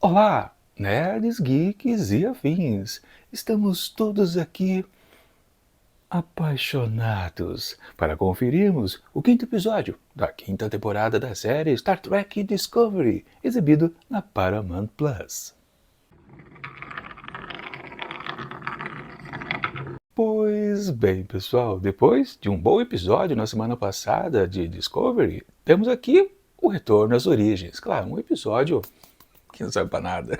Olá, nerds, geeks e afins. Estamos todos aqui apaixonados para conferirmos o quinto episódio da quinta temporada da série Star Trek Discovery, exibido na Paramount Plus. Pois bem, pessoal, depois de um bom episódio na semana passada de Discovery, temos aqui o retorno às origens. Claro, um episódio que não serve para nada.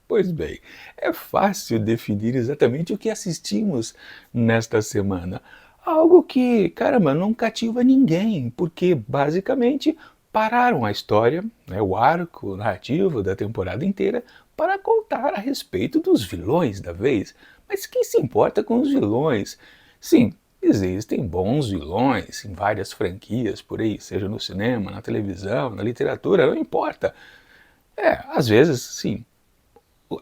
Pois bem, é fácil definir exatamente o que assistimos nesta semana. Algo que, caramba, não cativa ninguém, porque basicamente pararam a história, né, o arco narrativo da temporada inteira, para contar a respeito dos vilões da vez. Mas quem se importa com os vilões? Sim, existem bons vilões em várias franquias por aí, seja no cinema, na televisão, na literatura, não importa. Às vezes, sim,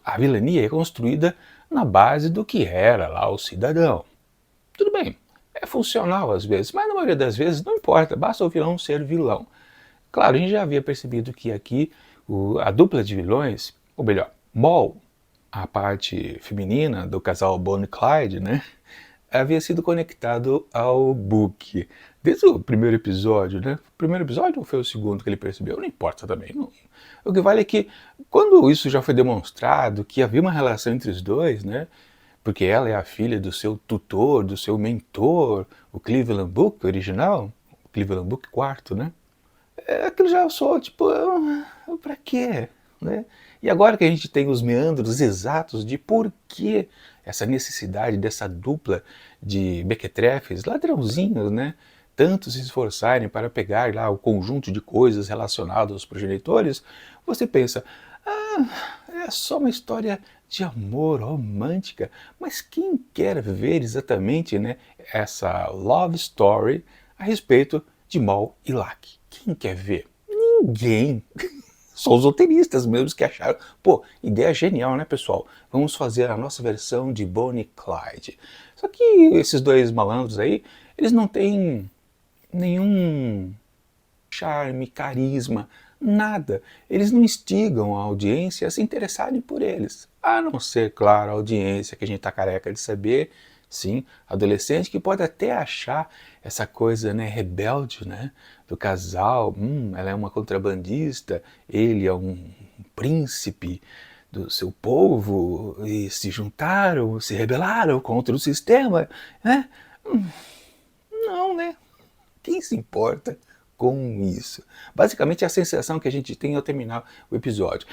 a vilania é construída na base do que era lá o cidadão. Tudo bem, é funcional às vezes, mas na maioria das vezes não importa, basta o vilão ser vilão. Claro, a gente já havia percebido que aqui a dupla de vilões, ou melhor, Maul, a parte feminina do casal Bonnie e Clyde, né, havia sido conectado ao Book. Desde o primeiro episódio, né? O primeiro episódio ou foi o segundo que ele percebeu? Não importa também. Não. O que vale é que, quando isso já foi demonstrado, que havia uma relação entre os dois, né? Porque ela é a filha do seu tutor, do seu mentor, o Cleveland Book original, o Cleveland Book quarto, né? Aquilo já soa, tipo, pra quê? Né? E agora que a gente tem os meandros exatos de por que essa necessidade dessa dupla de mequetrefes, ladrãozinhos, né? Tanto se esforçarem para pegar lá o conjunto de coisas relacionadas aos progenitores, você pensa, é só uma história de amor romântica, mas quem quer ver exatamente, né, essa love story a respeito de Maul e Locke? Quem quer ver? Ninguém. Só os roteiristas mesmos que acharam, pô, ideia genial, né, pessoal? Vamos fazer a nossa versão de Bonnie e Clyde. Só que esses dois malandros aí, eles não têm nenhum charme, carisma, nada. Eles não instigam a audiência a se interessarem por eles. A não ser, claro, a audiência que a gente tá careca de saber, sim, adolescente que pode até achar essa coisa, né, rebelde, né, do casal, ela é uma contrabandista, ele é um príncipe do seu povo e se juntaram, se rebelaram contra o sistema, né? Não, né? Quem se importa com isso? Basicamente é a sensação que a gente tem ao terminar o episódio.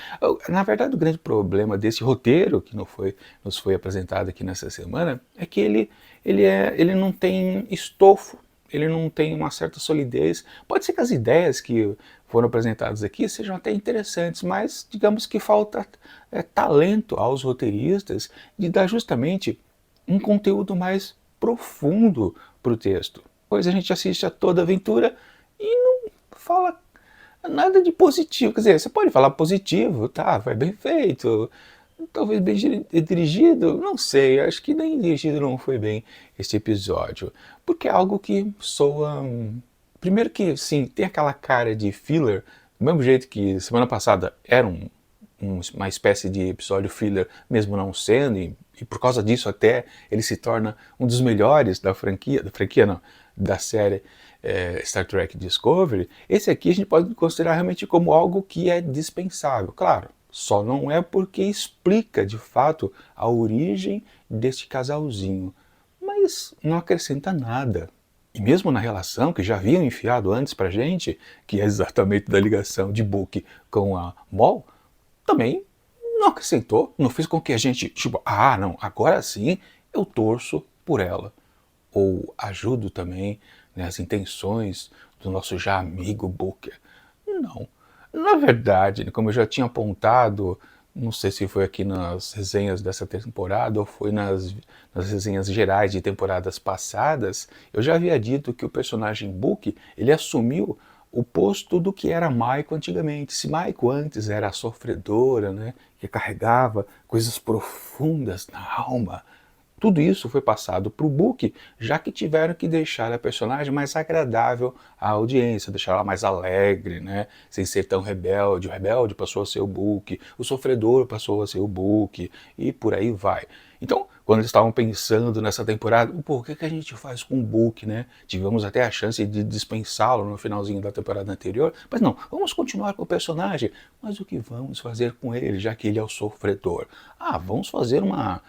Na verdade, o grande problema desse roteiro que nos foi apresentado aqui nessa semana é que ele não tem estofo, ele não tem uma certa solidez. Pode ser que as ideias que foram apresentadas aqui sejam até interessantes, mas digamos que falta talento aos roteiristas de dar justamente um conteúdo mais profundo para o texto. Pois a gente assiste a toda aventura e não fala nada de positivo. Quer dizer, você pode falar positivo, tá, foi bem feito, talvez bem dirigido, não sei, acho que nem dirigido não foi bem esse episódio, porque é algo que soa... Primeiro que, sim, tem aquela cara de filler, do mesmo jeito que semana passada era uma espécie de episódio filler, mesmo não sendo, e por causa disso até ele se torna um dos melhores da franquia não, da série Star Trek Discovery. Esse aqui a gente pode considerar realmente como algo que é dispensável, claro, só não é porque explica de fato a origem deste casalzinho, mas não acrescenta nada. E mesmo na relação que já haviam enfiado antes pra gente, que é exatamente da ligação de Book com a Maul, também não acrescentou, não fez com que a gente, tipo, não, agora sim eu torço por ela. Ou ajudo também nas intenções do nosso já amigo Booker. Não. Na verdade, como eu já tinha apontado, não sei se foi aqui nas resenhas dessa temporada ou foi nas resenhas gerais de temporadas passadas, eu já havia dito que o personagem Book, ele assumiu o posto do que era Maiko antigamente. Se Maiko antes era a sofredora, né, que carregava coisas profundas na alma, tudo isso foi passado para o Book, já que tiveram que deixar a personagem mais agradável à audiência, deixar ela mais alegre, né? Sem ser tão rebelde. O rebelde passou a ser o Book, o sofredor passou a ser o Book, e por aí vai. Então, quando eles estavam pensando nessa temporada, pô, o que a gente faz com o Book, né? Tivemos até a chance de dispensá-lo no finalzinho da temporada anterior, mas não, vamos continuar com o personagem. Mas o que vamos fazer com ele, já que ele é o sofredor? Ah, vamos fazer uma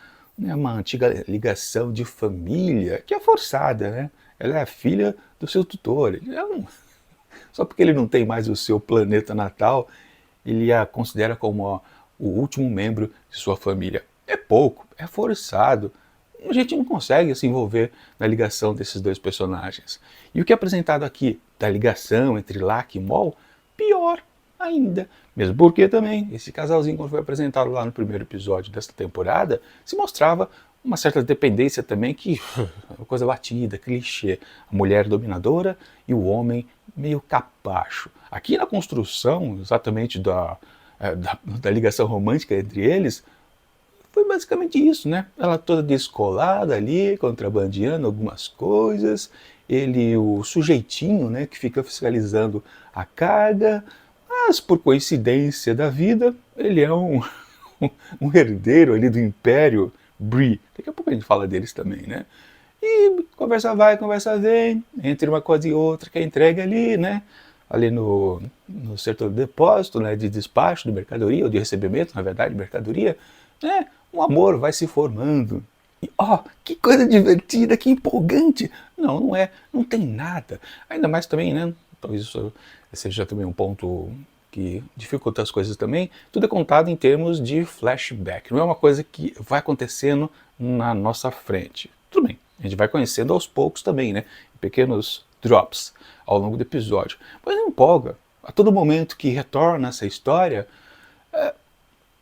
antiga ligação de família, que é forçada, né? Ela é a filha do seu tutor. Só porque ele não tem mais o seu planeta natal, ele a considera como o último membro de sua família. É pouco, é forçado. A gente não consegue se envolver na ligação desses dois personagens. E o que é apresentado aqui da ligação entre Locke e Maul, pior ainda. Mesmo porque também esse casalzinho, quando foi apresentado lá no primeiro episódio desta temporada, se mostrava uma certa dependência também, que uma coisa batida, clichê. A mulher dominadora e o homem meio capacho. Aqui na construção exatamente da ligação romântica entre eles, foi basicamente isso, né? Ela toda descolada ali, contrabandeando algumas coisas, ele o sujeitinho, né, que fica fiscalizando a carga, mas por coincidência da vida, ele é um herdeiro ali do Império Bree. Daqui a pouco a gente fala deles também, né? E conversa vai, conversa vem, entre uma coisa e outra, que é entrega ali, né? Ali no setor de depósito, né, de despacho de mercadoria, ou de recebimento, na verdade, de mercadoria, né? Um amor vai se formando. E, que coisa divertida, que empolgante. Não, não é, não tem nada. Ainda mais também, né, talvez isso seja também um ponto que dificulta as coisas também, tudo é contado em termos de flashback. Não é uma coisa que vai acontecendo na nossa frente. Tudo bem, a gente vai conhecendo aos poucos também, né, pequenos drops ao longo do episódio. Mas não empolga. A todo momento que retorna essa história,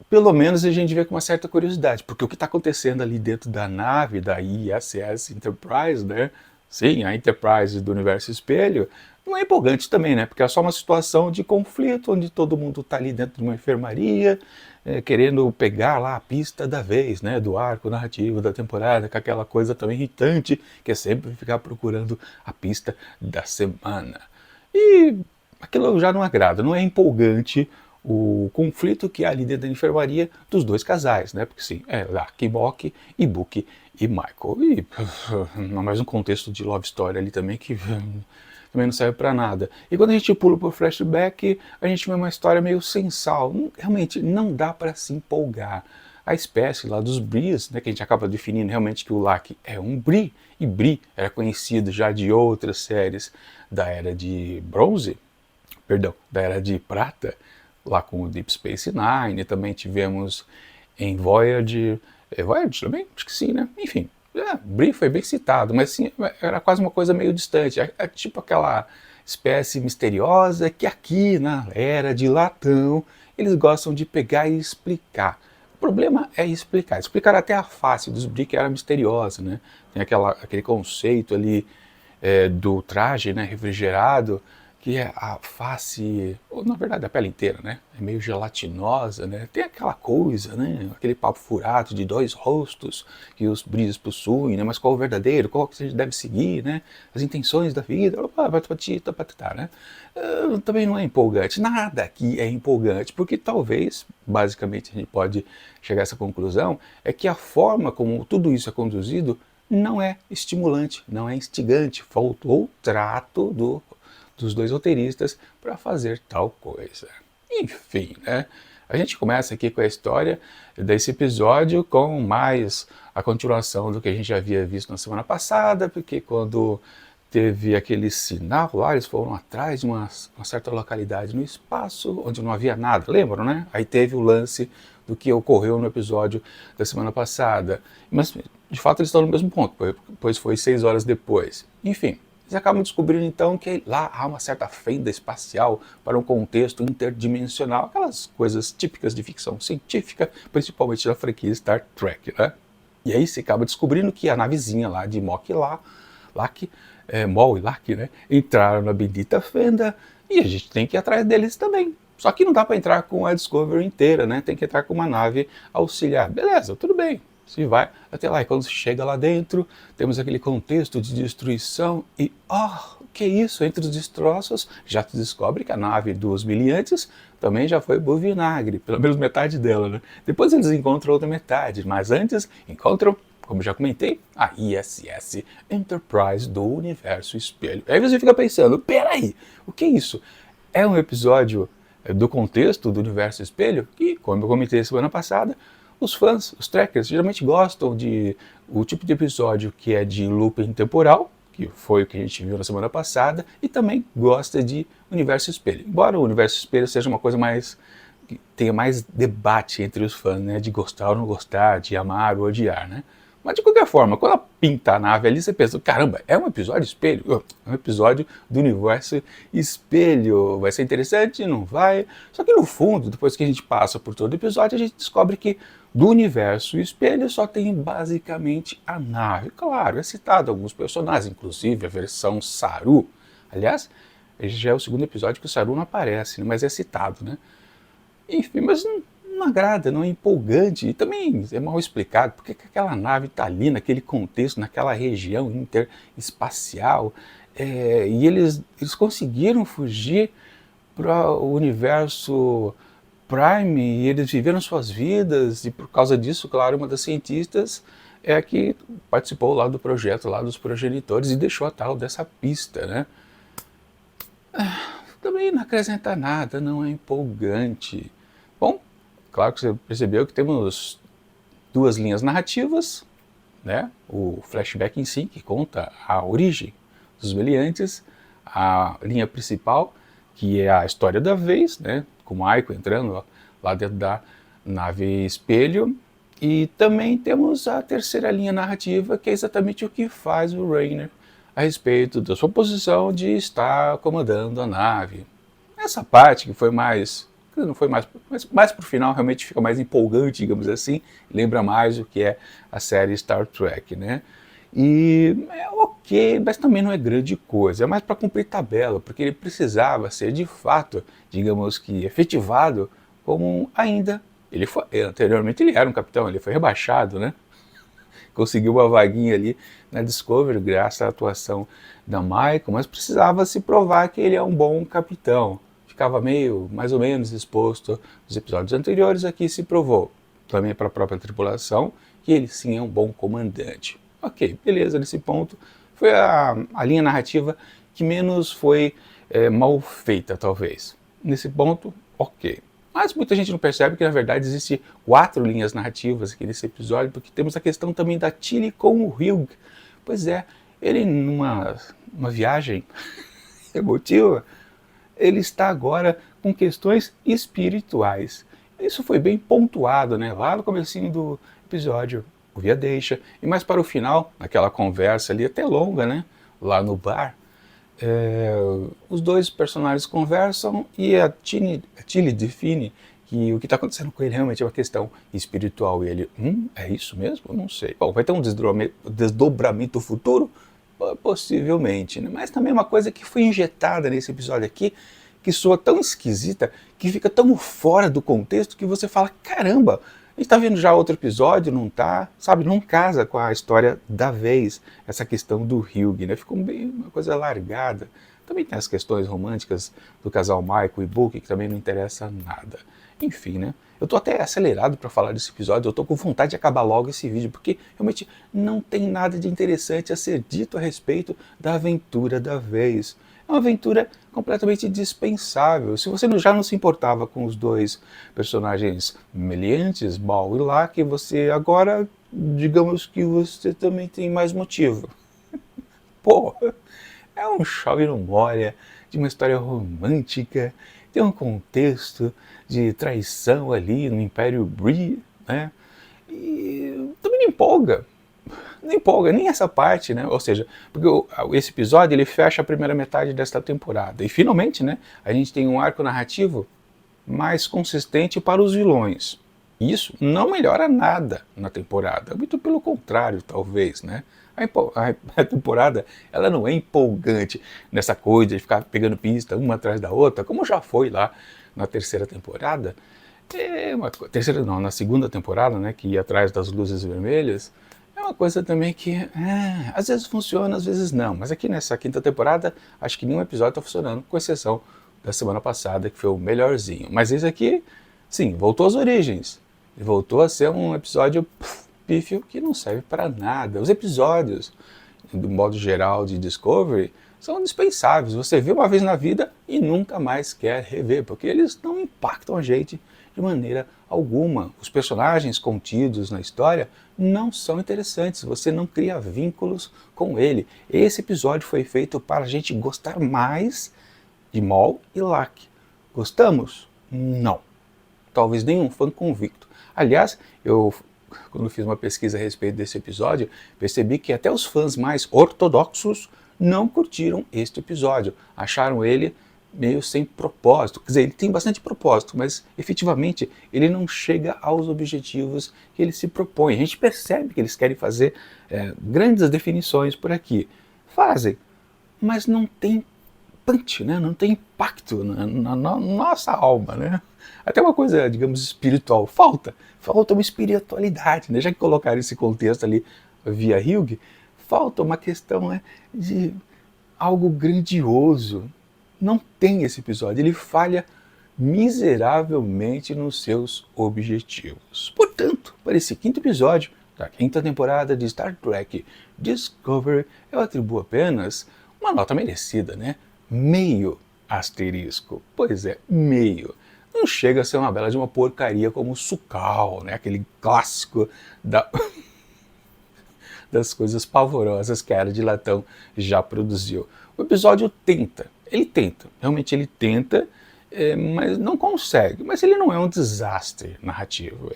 pelo menos a gente vê com uma certa curiosidade, porque o que está acontecendo ali dentro da nave da ISS Enterprise, né? Sim, a Enterprise do Universo Espelho, não é empolgante também, né? Porque é só uma situação de conflito, onde todo mundo está ali dentro de uma enfermaria, querendo pegar lá a pista da vez, né? Do arco narrativo da temporada, com aquela coisa também irritante, que é sempre ficar procurando a pista da semana. E aquilo já não agrada, não é empolgante o conflito que há ali dentro da enfermaria dos dois casais, né? Porque sim, é Locke e Mock e Book e Michael. E mais um contexto de love story ali também que também não serve para nada. E quando a gente pula pro flashback, a gente vê uma história meio sem sal. Realmente não dá para se empolgar. A espécie lá dos Brees, né, que a gente acaba definindo realmente que o Locke é um Bree, e Bree era conhecido já de outras séries da Era de Bronze, da Era de Prata, lá com o Deep Space Nine, também tivemos em Voyager, Voyager também? Acho que sim, né? Enfim, Bree foi bem citado, mas assim, era quase uma coisa meio distante, é tipo aquela espécie misteriosa que aqui na Era de Latão eles gostam de pegar e explicar. O problema é explicar até a face dos Bree, que era misteriosa, né? Tem aquele conceito ali do traje, né, refrigerado, que é a face, ou na verdade a pele inteira, né? É meio gelatinosa, né? Tem aquela coisa, né? Aquele papo furado de dois rostos que os Brees possuem, né? Mas qual o verdadeiro? Qual que você deve seguir, né? As intenções da vida, né? Também não é empolgante. Nada aqui é empolgante, porque talvez, basicamente, a gente pode chegar a essa conclusão, é que a forma como tudo isso é conduzido não é estimulante, não é instigante. Faltou o trato dos dois roteiristas para fazer tal coisa. Enfim, né? A gente começa aqui com a história desse episódio com mais a continuação do que a gente já havia visto na semana passada, porque quando teve aquele sinal lá, eles foram atrás de uma certa localidade no espaço, onde não havia nada, lembram, né? Aí teve o lance do que ocorreu no episódio da semana passada. Mas, de fato, eles estão no mesmo ponto, pois foi 6 horas depois. Enfim, eles acabam descobrindo então que lá há uma certa fenda espacial para um contexto interdimensional, aquelas coisas típicas de ficção científica, principalmente da franquia Star Trek, né? E aí se acaba descobrindo que a navezinha lá de Maul e Locke, né, entraram na bendita fenda e a gente tem que ir atrás deles também. Só que não dá para entrar com a Discovery inteira, né? Tem que entrar com uma nave auxiliar. Beleza, tudo bem. se vai até lá. E quando se chega lá dentro, temos aquele contexto de destruição e, o que é isso? Entre os destroços, já se descobre que a nave dos miliantes também já foi pro vinagre, pelo menos metade dela, né? Depois eles encontram outra metade, mas antes encontram, como já comentei, a ISS Enterprise do Universo Espelho. Aí você fica pensando, peraí, o que é isso? É um episódio do contexto do Universo Espelho que, como eu comentei semana passada, os fãs, os trekkers, geralmente gostam de o tipo de episódio que é de looping temporal, que foi o que a gente viu na semana passada, e também gosta de Universo Espelho. Embora o Universo Espelho seja uma coisa mais que tenha mais debate entre os fãs, né, de gostar ou não gostar, de amar ou odiar, né? Mas de qualquer forma, quando ela pinta a nave ali, você pensa, caramba, é um episódio espelho? É um episódio do Universo Espelho. Vai ser interessante? Não vai? Só que no fundo, depois que a gente passa por todo o episódio, a gente descobre que do Universo Espelho só tem basicamente a nave. Claro, é citado alguns personagens, inclusive a versão Saru. Aliás, esse já é o segundo episódio que o Saru não aparece, né, mas é citado, né? Enfim, mas não agrada, não é empolgante e também é mal explicado porque que aquela nave está ali naquele contexto, naquela região interespacial, e eles conseguiram fugir para o universo Prime e eles viveram suas vidas e por causa disso, claro, uma das cientistas é a que participou lá do projeto, lá dos progenitores e deixou a tal dessa pista, né? Também não acrescenta nada, não é empolgante. Bom, claro que você percebeu que temos duas linhas narrativas, né? O flashback em si, que conta a origem dos meliantes, a linha principal, que é a história da vez, né? Com o Aiko entrando lá dentro da nave espelho, e também temos a terceira linha narrativa, que é exatamente o que faz o Rainer a respeito da sua posição de estar comandando a nave. Essa parte que foi mais, não foi mais para o final realmente fica mais empolgante, digamos assim, lembra mais o que é a série Star Trek, né? E é ok, mas também não é grande coisa, é mais para cumprir tabela, porque ele precisava ser de fato, digamos que efetivado como ainda, anteriormente ele era um capitão, ele foi rebaixado, né? Conseguiu uma vaguinha ali na Discovery, graças à atuação da Michael, mas precisava se provar que ele é um bom capitão. Ficava mais ou menos exposto nos episódios anteriores, aqui se provou, também para a própria tripulação, que ele sim é um bom comandante. Ok, beleza, nesse ponto foi a linha narrativa que menos foi mal feita, talvez. Nesse ponto, ok. Mas muita gente não percebe que, na verdade, existem 4 linhas narrativas aqui nesse episódio, porque temos a questão também da Tilly com o Hugh. Pois é, ele numa viagem emotiva, ele está agora com questões espirituais. Isso foi bem pontuado, né? Lá no comecinho do episódio, o Via deixa, e mais para o final, naquela conversa ali, até longa, né? Lá no bar, os dois personagens conversam e a Tilly define que o que está acontecendo com ele realmente é uma questão espiritual. E ele, é isso mesmo? Eu não sei. Bom, vai ter um desdobramento futuro? Possivelmente, né? Mas também uma coisa que foi injetada nesse episódio aqui, que soa tão esquisita, que fica tão fora do contexto, que você fala, caramba, a gente está vendo já outro episódio, não tá? Sabe, não casa com a história da vez, essa questão do Hugh, né? Ficou bem uma coisa largada. Também tem as questões românticas do casal Michael e Book, que também não interessa nada. Enfim, né? Eu tô até acelerado para falar desse episódio, eu tô com vontade de acabar logo esse vídeo, porque realmente não tem nada de interessante a ser dito a respeito da aventura da vez. É uma aventura completamente dispensável. Se você já não se importava com os dois personagens meliantes, Ball e Locke, você agora, digamos que você também tem mais motivo. Pô, é um chove não molha de uma história romântica, tem um contexto de traição ali no Império Bree, né? E também não empolga. Não empolga nem essa parte, né? Ou seja, porque esse episódio ele fecha a primeira metade desta temporada. E finalmente, né, a gente tem um arco narrativo mais consistente para os vilões. Isso não melhora nada na temporada, muito pelo contrário, talvez, né? A temporada ela não é empolgante nessa coisa de ficar pegando pista uma atrás da outra, como já foi lá na terceira temporada. Terceira não, na segunda temporada, né, que ia atrás das luzes vermelhas, é uma coisa também que às vezes funciona, às vezes não. Mas aqui nessa quinta temporada, acho que nenhum episódio está funcionando, com exceção da semana passada, que foi o melhorzinho. Mas esse aqui, sim, voltou às origens. E voltou a ser um episódio pífio que não serve para nada. Os episódios, do modo geral de Discovery, são dispensáveis. Você vê uma vez na vida e nunca mais quer rever, porque eles não impactam a gente de maneira alguma. Os personagens contidos na história não são interessantes, você não cria vínculos com ele. Esse episódio foi feito para a gente gostar mais de Mol e Locke. Gostamos? Não. Talvez nenhum fã convicto. Aliás, quando fiz uma pesquisa a respeito desse episódio, percebi que até os fãs mais ortodoxos não curtiram este episódio. Acharam ele meio sem propósito. Quer dizer, ele tem bastante propósito, mas efetivamente ele não chega aos objetivos que ele se propõe. A gente percebe que eles querem fazer grandes definições por aqui. Fazem, mas não tem punch, né? Não tem impacto na nossa alma, né? Até uma coisa, digamos, espiritual. Falta uma espiritualidade, né? Já que colocaram esse contexto ali via Hugh, falta uma questão, né, de algo grandioso. Não tem esse episódio, ele falha miseravelmente nos seus objetivos. Portanto, para esse quinto episódio da quinta temporada de Star Trek Discovery, eu atribuo apenas uma nota merecida, né? Meio asterisco. Pois é, meio. Não chega a ser uma bela de uma porcaria como o Sucal, né? Aquele clássico das coisas pavorosas que a Era de Latão já produziu. O episódio realmente ele tenta, mas não consegue. Mas ele não é um desastre narrativo.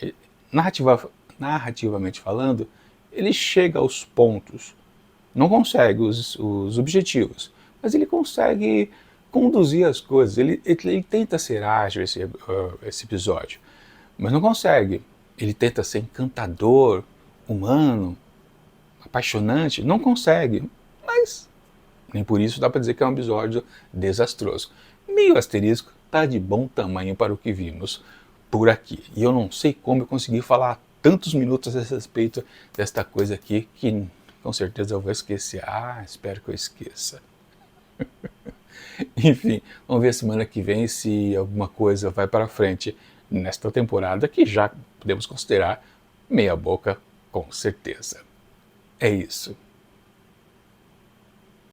Narrativamente falando, ele chega aos pontos, não consegue os objetivos, mas ele consegue conduzir as coisas, ele tenta ser ágil esse episódio, mas não consegue. Ele tenta ser encantador, humano, apaixonante, não consegue, mas nem por isso dá para dizer que é um episódio desastroso. Meio asterisco, tá de bom tamanho para o que vimos por aqui. E eu não sei como eu consegui falar tantos minutos a respeito desta coisa aqui, que com certeza eu vou esquecer. Espero que eu esqueça. Enfim, vamos ver semana que vem se alguma coisa vai para frente nesta temporada, que já podemos considerar meia boca com certeza. É isso.